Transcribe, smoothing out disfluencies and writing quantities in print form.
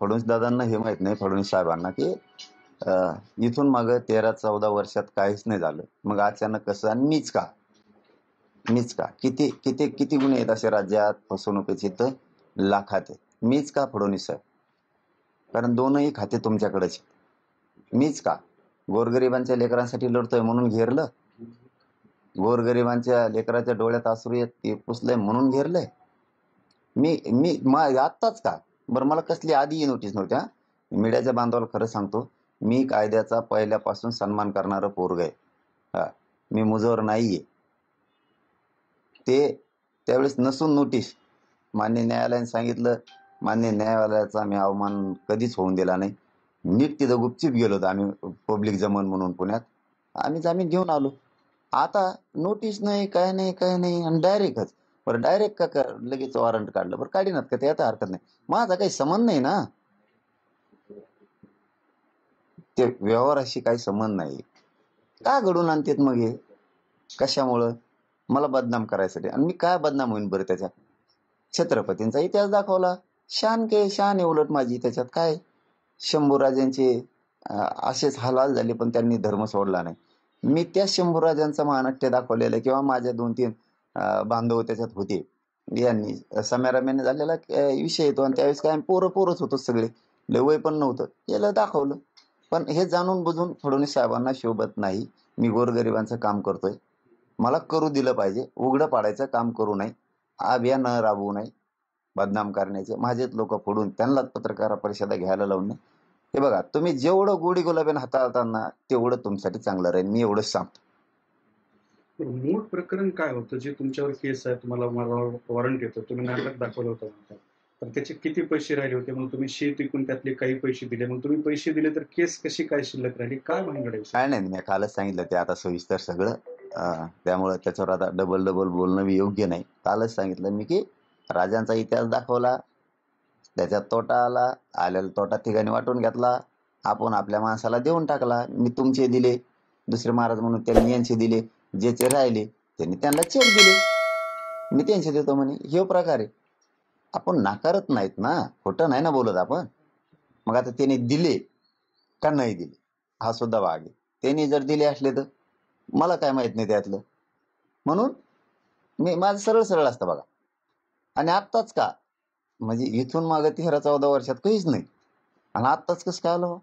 फडणवीस दादांना हे माहित नाही, फडणवीस साहेबांना, की इथून मागं 13-14 वर्षात काहीच नाही झालं. मग अचानक कसं, आणि मीच का? किती किती किती गुन्हे आहेत असे राज्यात फसवणुकीचे, तर लाखात आहे. मीच का फडणवीस साहेब? कारण दोनही खाते तुमच्याकडेच. मीच का? गोरगरिबांच्या लेकरांसाठी लढतोय म्हणून घेरलं? गोरगरिबांच्या लेकराच्या डोळ्यात अश्रू येत ते पुसलंय म्हणून घेरलंय? मी मी आत्ताच का? बरं, मला कसली आधी नोटीस नव्हत्या. मीडियाच्या बांधवाला खरं सांगतो, मी कायद्याचा पहिल्यापासून सन्मान करणारं पोरग आहे. हा, मी मुजोर नाहीये. ते त्यावेळेस नसून नोटीस मान्य न्यायालयाने सांगितलं. मान्य न्यायालयाचा मी अवमान कधीच होऊन दिला नाही. नीट तिथं गुपचूप गेलो होतो आम्ही, पब्लिक जमन म्हणून पुण्यात. आम्ही जामीन घेऊन आलो. आता नोटीस नाही, काय नाही, आणि डायरेक्टच. बरं, डायरेक्ट का लगेच वॉरंट काढलं? बरं, काढीनात का? ते आता हरकत नाही. माझा काही संबंध नाही ना, ते व्यवहाराशी काही संबंध नाही. का घडून आणतात मग हे? कशामुळं? मला बदनाम करायसाठी. आणि मी काय बदनाम होईन बरं त्याच्यात? छत्रपतींचा इतिहास दाखवला. शान आहे उलट माझी त्याच्यात. काय शंभूराजांचे असेच हाल झाले पण त्यांनी धर्म सोडला नाही. मी त्या शंभूराजांचा महानाट्य दाखवलेलं, किंवा माझ्या 2-3 बांधव त्याच्यात होते. यांनी समेराम्याने झालेला विषय येतो, आणि त्यावेळेस काय पोरच होतो सगळे, लय वय पण नव्हतं. याला दाखवलं. पण हे जाणून बुजून फडणवीस साहेबांना शोभत नाही. मी गोरगरिबांचं काम करतोय, मला करू दिलं पाहिजे. उघडं पाडायचं काम करू नये, अभियान राबवू नये, बदनाम करण्याचे. माझेच लोक फोडून त्यांनाच पत्रकार परिषदा घ्यायला लावून. हे बघा, तुम्ही जेवढं गोडी गुलाबीने हाताळताना तेवढं तुमच्यासाठी चांगलं राहील. मी एवढंच सांगतो. मूळ प्रकरण काय होतं जे तुमच्यावर केस आहे, तुम्हाला वॉरंट येतं, तुम्ही नाटक दाखवलं होतं म्हणतात, तर त्याचे किती पैसे राहिले होते? मग तुम्ही शेत विकून त्यातले काही पैसे दिले. मग तुम्ही पैसे दिले तर केस कशी काय शिल्लक राहिली? काय भानगड आहे? काय नाही, मी कालच सांगितलं ते, आता सविस्तर सगळं. त्यामुळे त्याच्यावर आता डबल बोलणं योग्य नाही. कालच सांगितलं मी की राजांचा इतिहास दाखवला, त्याच्यात तोटा आला, आलेला तोटा ठिकाणी वाटून घेतला, आपण आपल्या माणसाला देऊन टाकला. मी तुमचे दिले, दुसरे महाराज म्हणून त्यांनी यांचे दिले, ज्याचे राहिले त्यांनी त्यांना चेक दिले, मी त्यांचे देतो म्हणे. हे प्रकारे आपण नाकारत नाहीत ना, खोटं नाही ना बोलत आपण. मग आता त्याने दिले का नाही दिले हा सुद्धा भाग आहे. त्यांनी जर दिले असले तर मला काय माहित नाही त्यातलं, म्हणून मी माझं सरळ असतं बघा. आणि आत्ताच का? म्हणजे इथून मागे 13-14 वर्षात काहीच नाही, आणि आत्ताच कसं काय आलं?